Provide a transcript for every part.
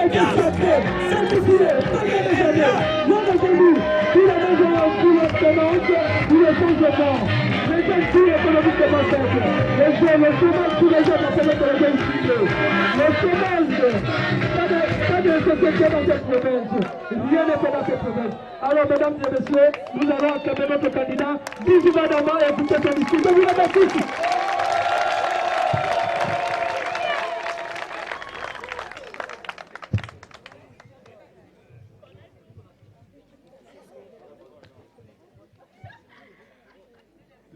été sacré, sanctifié, pardon des années. Non aujourd'hui, tout la maison, tout le commence, tout le changement. Les calculs économiquement simples. Le chômage, tous les jeunes appellent que les jeunes ciblés. Le chômage, pas de société dans cette province. Rien n'est fait dans cette province. Alors, mesdames et messieurs, nous allons acclamer notre candidat, Bijou Badama, et écouter son discours. Je vous remercie.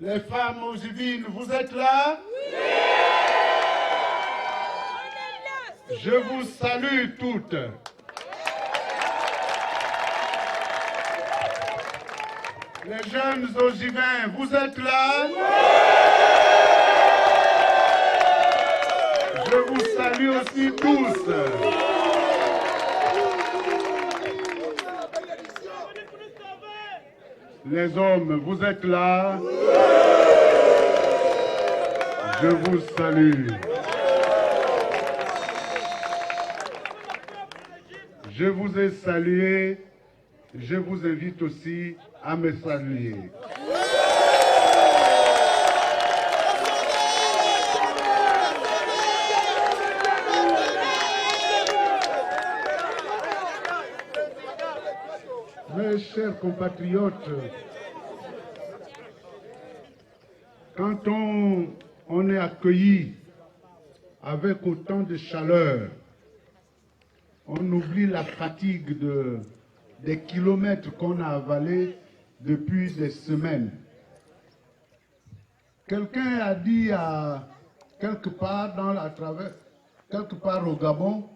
Les femmes ongivines, vous êtes là? Oui! Je vous salue toutes. Les jeunes ongivins, vous êtes là? Oui! Je vous salue aussi tous. Les hommes, vous êtes là? Oui! Je vous salue. Je vous ai salué. Je vous invite aussi à me saluer. Mes chers compatriotes, quand on est accueilli avec autant de chaleur, on oublie la fatigue des kilomètres qu'on a avalés depuis des semaines. Quelqu'un a dit quelque part au Gabon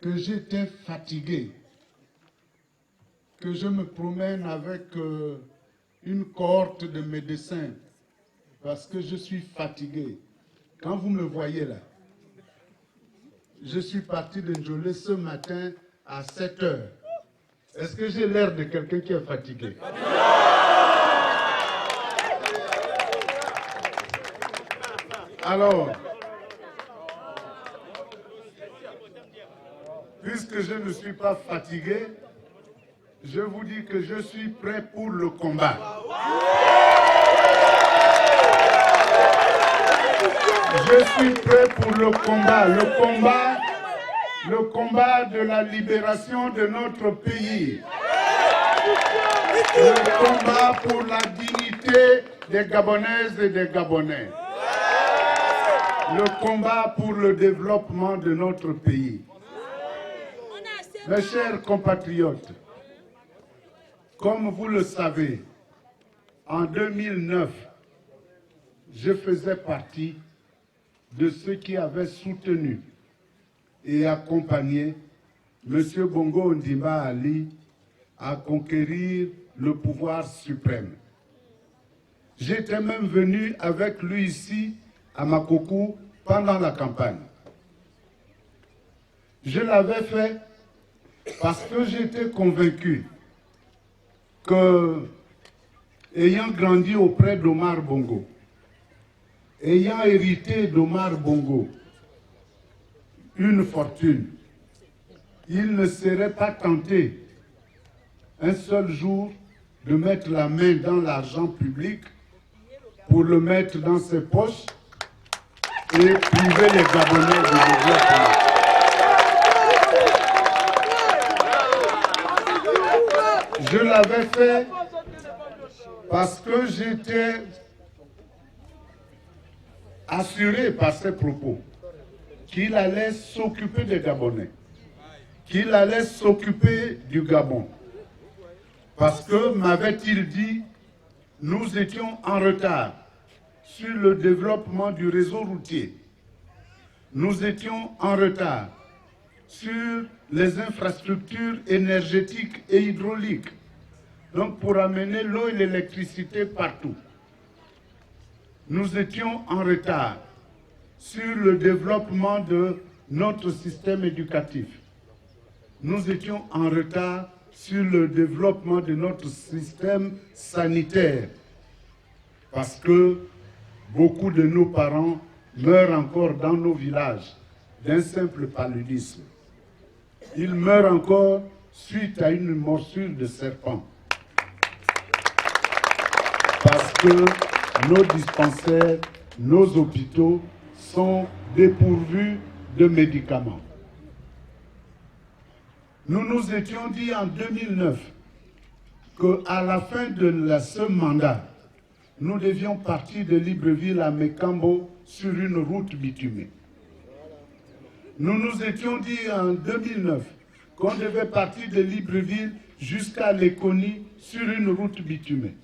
que j'étais fatigué, que je me promène avec une cohorte de médecins parce que je suis fatigué. Quand vous me voyez là, je suis parti de Njolé ce matin à 7 heures. Est-ce que j'ai l'air de quelqu'un qui est fatigué? Alors, puisque je ne suis pas fatigué, je vous dis que je suis prêt pour le combat. Je suis prêt pour le combat. Le combat de la libération de notre pays. Le combat pour la dignité des Gabonaises et des Gabonais. Le combat pour le développement de notre pays. Mes chers compatriotes, comme vous le savez, en 2009, je faisais partie de ceux qui avaient soutenu et accompagné M. Bongo Ondimba Ali à conquérir le pouvoir suprême. J'étais même venu avec lui ici à Makoko pendant la campagne. Je l'avais fait parce que j'étais convaincu que, ayant grandi auprès d'Omar Bongo, ayant hérité d'Omar Bongo une fortune, il ne serait pas tenté un seul jour de mettre la main dans l'argent public pour le mettre dans ses poches et priver les Gabonais du développement. Je l'avais fait parce que j'étais assuré par ses propos qu'il allait s'occuper des Gabonais, qu'il allait s'occuper du Gabon. Parce que, m'avait-il dit, nous étions en retard sur le développement du réseau routier. Nous étions en retard sur les infrastructures énergétiques et hydrauliques, donc pour amener l'eau et l'électricité partout. Nous étions en retard sur le développement de notre système éducatif. Nous étions en retard sur le développement de notre système sanitaire, parce que beaucoup de nos parents meurent encore dans nos villages d'un simple paludisme. Il meurt encore suite à une morsure de serpent. Parce que nos dispensaires, nos hôpitaux sont dépourvus de médicaments. Nous nous étions dit en 2009 qu'à la fin de ce mandat, nous devions partir de Libreville à Mekambo sur une route bitumée. Nous nous étions dit en 2009 qu'on devait partir de Libreville jusqu'à Léconie sur une route bitumée.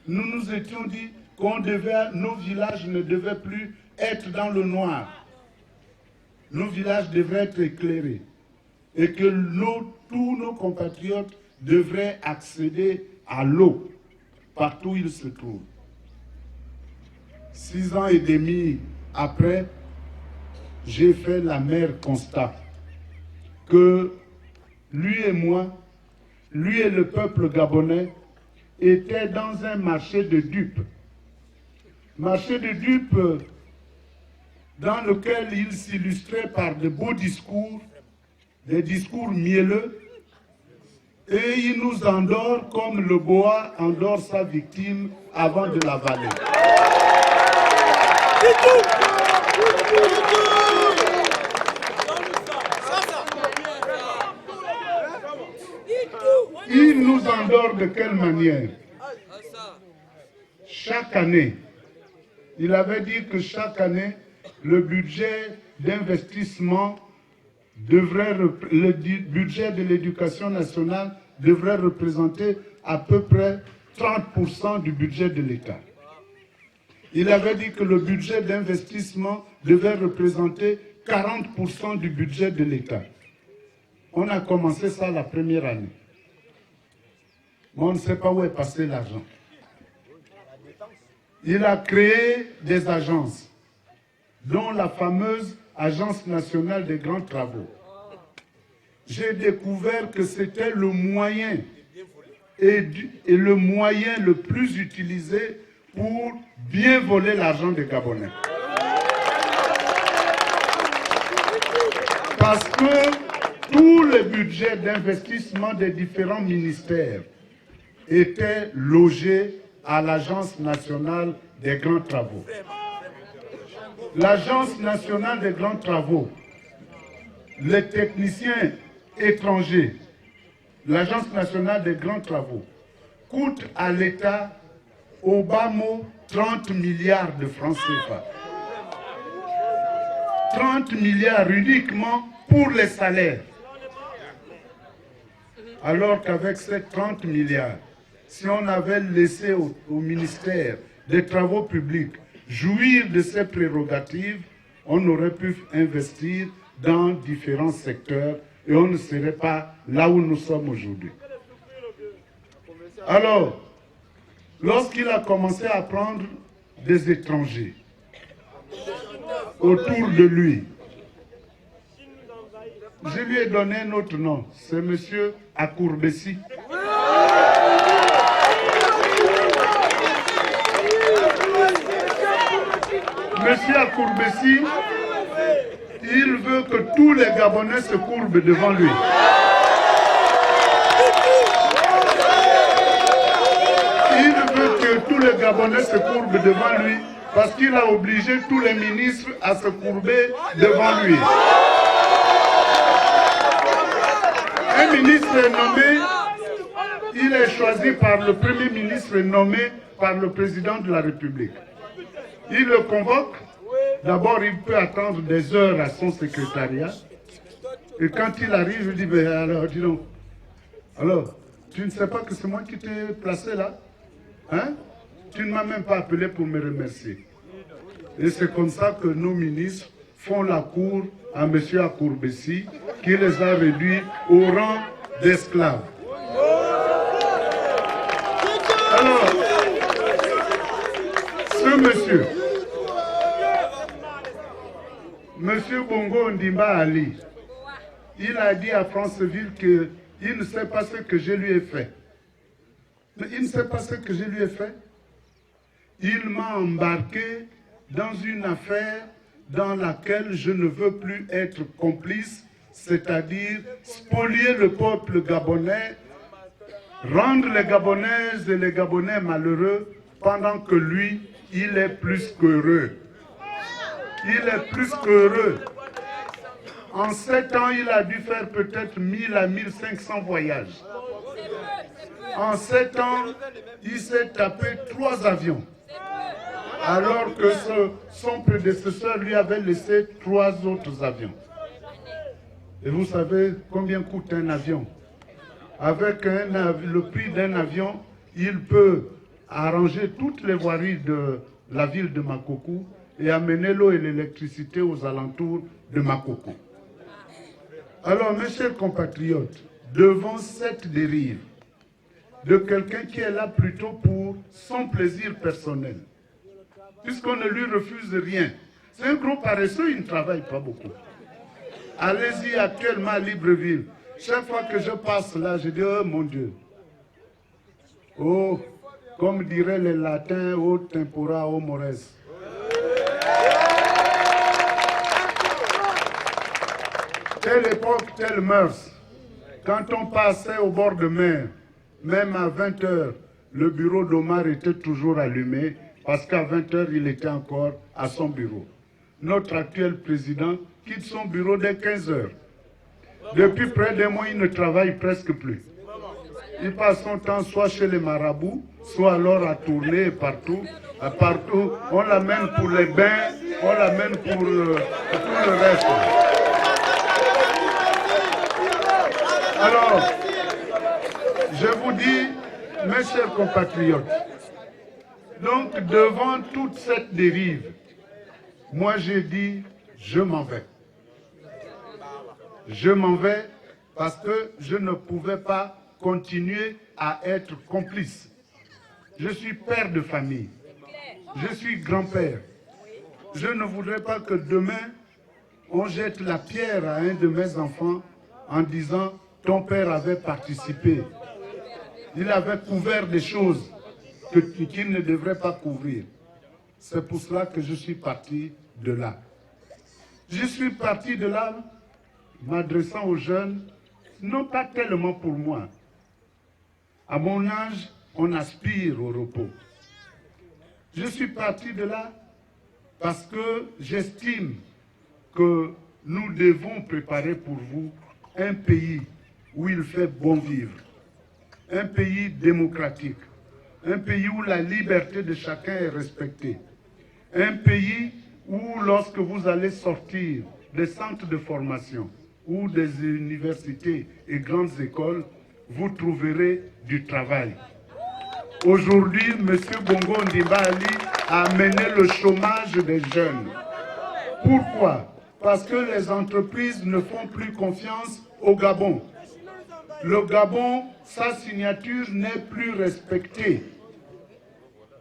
Nous nous étions dit qu'on nos villages ne devaient plus être dans le noir. Nos villages devraient être éclairés. Et que tous nos compatriotes devraient accéder à l'eau partout où ils se trouvent. 6 ans et demi après, j'ai fait l'amer constat que lui et moi, lui et le peuple gabonais, étaient dans un marché de dupes. Marché de dupes dans lequel il s'illustrait par de beaux discours, des discours mielleux, et il nous endort comme le boa endort sa victime avant de l'avaler. Il nous endort de quelle manière? Chaque année, il avait dit que chaque année, le budget d'investissement le budget de l'éducation nationale devrait représenter à peu près 30% du budget de l'État. Il avait dit que le budget d'investissement devait représenter 40% du budget de l'État. On a commencé ça la première année. Mais on ne sait pas où est passé l'argent. Il a créé des agences, dont la fameuse Agence nationale des grands travaux. J'ai découvert que c'était le moyen et le moyen le plus utilisé pour bien voler l'argent des Gabonais. Parce que tous les budgets d'investissement des différents ministères étaient logés à l'Agence nationale des grands travaux. L'Agence nationale des grands travaux, les techniciens étrangers, l'Agence nationale des grands travaux, coûte à l'État au bas mot 30 milliards de francs CFA. 30 milliards uniquement pour les salaires. Alors qu'avec ces 30 milliards, si on avait laissé au ministère des Travaux publics jouir de ses prérogatives, on aurait pu investir dans différents secteurs et on ne serait pas là où nous sommes aujourd'hui. Alors, lorsqu'il a commencé à prendre des étrangers autour de lui, je lui ai donné un autre nom, c'est M. Akourbessi. Monsieur Akourbessi, il veut que tous les Gabonais se courbent devant lui. Il veut que tous les Gabonais se courbent devant lui parce qu'il a obligé tous les ministres à se courber devant lui. Un ministre est nommé, il est choisi par le premier ministre nommé par le président de la République. Il le convoque. D'abord, il peut attendre des heures à son secrétariat. Et quand il arrive, il dit, ben alors, dis donc, alors, tu ne sais pas que c'est moi qui t'ai placé là? Hein? Tu ne m'as même pas appelé pour me remercier. Et c'est comme ça que nos ministres font la cour à M. Akourbessi, qui les a réduits au rang d'esclaves. Alors, ce monsieur, Monsieur Bongo Ndimba Ali, il a dit à Franceville qu'il ne sait pas ce que je lui ai fait. Mais il ne sait pas ce que je lui ai fait. Il m'a embarqué dans une affaire dans laquelle je ne veux plus être complice c'est-à-dire spolier le peuple gabonais, rendre les Gabonaises et les Gabonais malheureux, pendant que lui, il est plus qu'heureux. Il est plus qu'heureux. En 7 ans, il a dû faire peut-être 1000 à 1500 voyages. En 7 ans, il s'est tapé 3 avions. Alors que son prédécesseur lui avait laissé 3 autres avions. Et vous savez combien coûte un avion? Avec le prix d'un avion, il peut arranger toutes les voiries de la ville de Makoko et amener l'eau et l'électricité aux alentours de Makoko. Alors, mes chers compatriotes, devant cette dérive de quelqu'un qui est là plutôt pour son plaisir personnel, puisqu'on ne lui refuse rien, c'est un gros paresseux, il ne travaille pas beaucoup. Allez-y actuellement à Libreville. Chaque fois que je passe là, je dis, oh mon Dieu. Oh, comme diraient les latins, oh tempora, oh mores. Telle époque, telle mœurs. Quand on passait au bord de mer, même à 20 h, le bureau d'Omar était toujours allumé parce qu'à 20 h, il était encore à son bureau. Notre actuel président quitte son bureau dès 15 h. Depuis près d'un mois, il ne travaille presque plus. Il passe son temps soit chez les marabouts, soit alors à tourner partout. Partout, on l'amène pour les bains, on l'amène pour tout le reste. Alors, je vous dis, mes chers compatriotes, donc devant toute cette dérive, moi j'ai dit, je m'en vais. Je m'en vais parce que je ne pouvais pas continuer à être complice. Je suis père de famille. Je suis grand-père. Je ne voudrais pas que demain, on jette la pierre à un de mes enfants en disant « ton père avait participé ». Il avait couvert des choses qu'il ne devrait pas couvrir. C'est pour cela que je suis parti de là. Je suis parti de là m'adressant aux jeunes, non pas tellement pour moi. À mon âge, on aspire au repos. Je suis parti de là parce que j'estime que nous devons préparer pour vous un pays où il fait bon vivre, un pays démocratique, un pays où la liberté de chacun est respectée, un pays où lorsque vous allez sortir des centres de formation ou des universités et grandes écoles, vous trouverez du travail. Aujourd'hui, M. Bongo Ondimba Ali a amené le chômage des jeunes. Pourquoi? Parce que les entreprises ne font plus confiance au Gabon. Le Gabon, sa signature n'est plus respectée.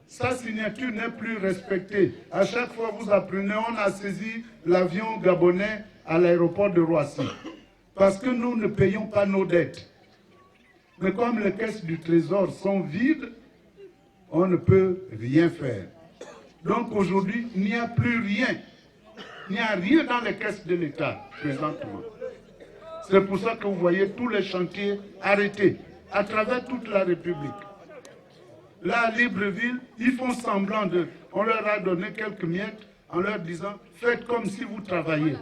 Sa signature n'est plus respectée. À chaque fois, vous apprenez, on a saisi l'avion gabonais à l'aéroport de Roissy. Parce que nous ne payons pas nos dettes. Mais comme les caisses du Trésor sont vides, on ne peut rien faire. Donc aujourd'hui, il n'y a plus rien. Il n'y a rien dans les caisses de l'État présentement. C'est pour ça que vous voyez tous les chantiers arrêtés à travers toute la République. Là, à Libreville, ils font semblant de... On leur a donné quelques miettes en leur disant « faites comme si vous travaillez ».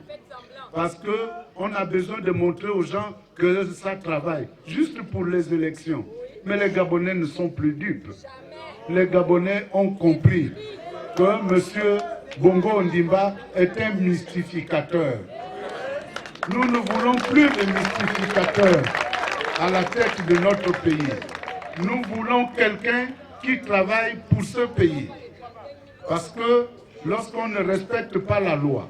Parce qu'on a besoin de montrer aux gens que ça travaille, juste pour les élections. Mais les Gabonais ne sont plus dupes. Les Gabonais ont compris que M. Bongo Ondimba est un mystificateur. Nous ne voulons plus de mystificateurs à la tête de notre pays. Nous voulons quelqu'un qui travaille pour ce pays. Parce que lorsqu'on ne respecte pas la loi,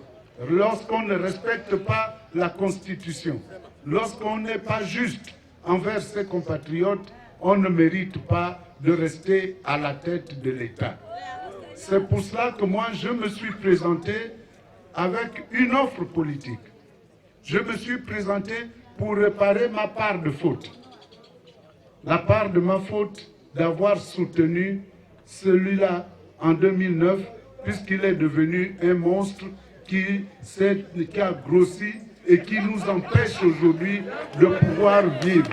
lorsqu'on ne respecte pas la Constitution, lorsqu'on n'est pas juste envers ses compatriotes, on ne mérite pas de rester à la tête de l'État. C'est pour cela que moi, je me suis présenté avec une offre politique. Je me suis présenté pour réparer ma part de faute. La part de ma faute d'avoir soutenu celui-là en 2009, puisqu'il est devenu un monstre qui a grossi et qui nous empêche aujourd'hui de pouvoir vivre.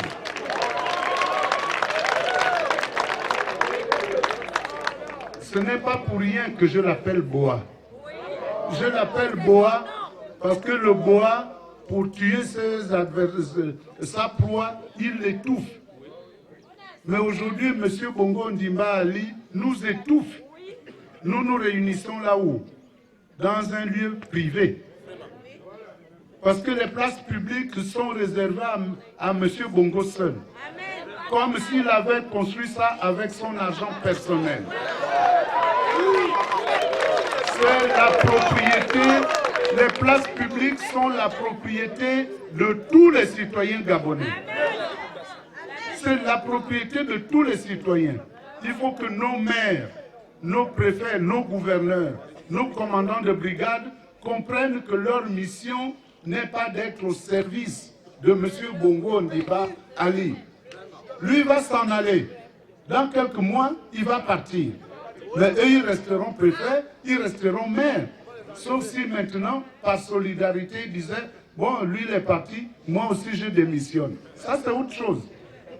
Ce n'est pas pour rien que je l'appelle boa. Je l'appelle boa parce que le boa, pour tuer ses adversaires, sa proie, il l'étouffe. Mais aujourd'hui, M. Bongo Ondimba Ali nous étouffe. Nous nous réunissons là-haut, dans un lieu privé. Parce que les places publiques sont réservées à M. Bongo seul. Comme s'il avait construit ça avec son argent personnel. C'est la propriété, les places publiques sont la propriété de tous les citoyens gabonais. C'est la propriété de tous les citoyens. Il faut que nos maires, nos préfets, nos gouverneurs, nos commandants de brigade comprennent que leur mission n'est pas d'être au service de M. Bongo Ondimba Ali. Lui va s'en aller. Dans quelques mois, il va partir. Mais eux, ils resteront préfets, ils resteront maires. Sauf si maintenant, par solidarité, ils disaient, bon, lui, il est parti, moi aussi, je démissionne. Ça, c'est autre chose.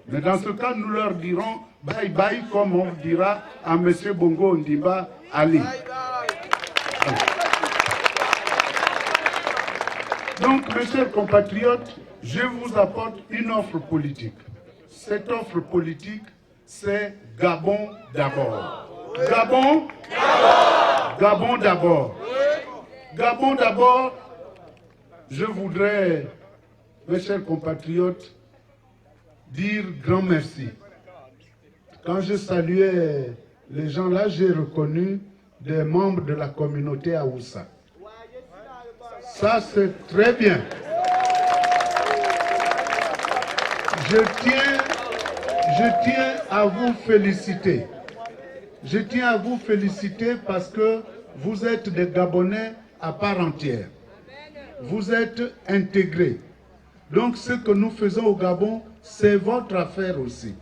Mais dans ce cas, nous leur dirons bye bye, comme on dira à M. Bongo Ondimba Ali. Donc, mes chers compatriotes, je vous apporte une offre politique. Cette offre politique, c'est Gabon d'abord. Gabon d'abord. Gabon d'abord. Gabon d'abord, je voudrais, mes chers compatriotes, dire grand merci. Quand je saluais les gens là, j'ai reconnu des membres de la communauté Haoussa. Ça, c'est très bien. Je tiens à vous féliciter. Je tiens à vous féliciter parce que vous êtes des Gabonais à part entière. Vous êtes intégrés. Donc ce que nous faisons au Gabon, c'est votre affaire aussi.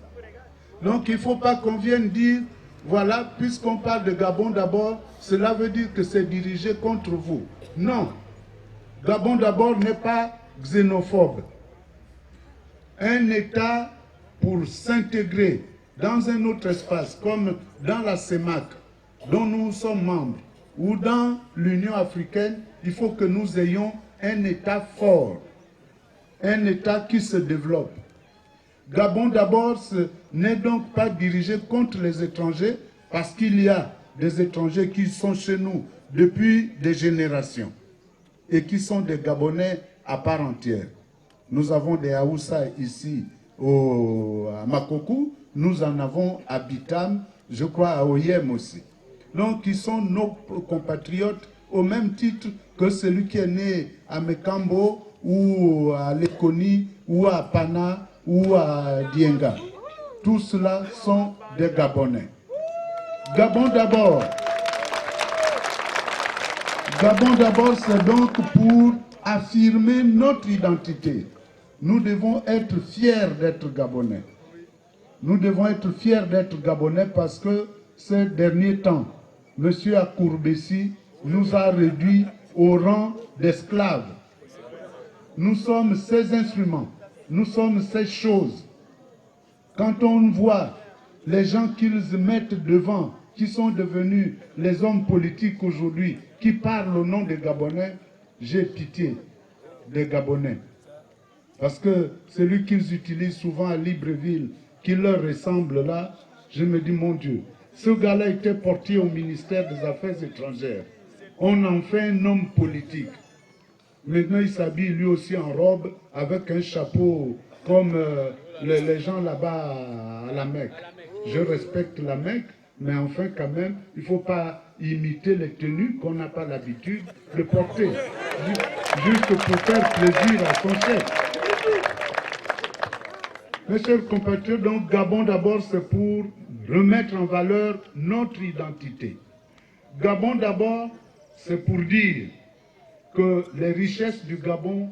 Donc il ne faut pas qu'on vienne dire, voilà, puisqu'on parle de Gabon d'abord, cela veut dire que c'est dirigé contre vous. Non. Gabon d'abord n'est pas xénophobe. Un État, pour s'intégrer dans un autre espace, comme dans la CEMAC, dont nous sommes membres, ou dans l'Union africaine, il faut que nous ayons un État fort, un État qui se développe. Gabon d'abord n'est donc pas dirigé contre les étrangers, parce qu'il y a des étrangers qui sont chez nous depuis des générations et qui sont des Gabonais à part entière. Nous avons des Haoussa ici à Makokou, nous en avons à Bitam, je crois à Oyem aussi. Donc ils sont nos compatriotes au même titre que celui qui est né à Mekambo ou à Lekoni ou à Pana ou à Dienga. Tous cela sont des Gabonais. Gabon d'abord. Gabon d'abord, c'est donc pour affirmer notre identité. Nous devons être fiers d'être Gabonais. Nous devons être fiers d'être Gabonais parce que ces derniers temps, M. Akourbessi nous a réduits au rang d'esclaves. Nous sommes ses instruments, nous sommes ces choses. Quand on voit les gens qu'ils mettent devant, qui sont devenus les hommes politiques aujourd'hui, qui parlent au nom des Gabonais, j'ai pitié des Gabonais. Parce que celui qu'ils utilisent souvent à Libreville, qui leur ressemble là, je me dis, mon Dieu, ce gars-là était porté au ministère des Affaires étrangères. On en fait un homme politique. Maintenant, il s'habille lui aussi en robe, avec un chapeau, comme les gens là-bas à la Mecque. Je respecte la Mecque, mais enfin, quand même, il ne faut pas imiter les tenues qu'on n'a pas l'habitude de porter. Juste pour faire plaisir à son chef. Mes chers compatriotes, donc Gabon d'abord, c'est pour remettre en valeur notre identité. Gabon d'abord, c'est pour dire que les richesses du Gabon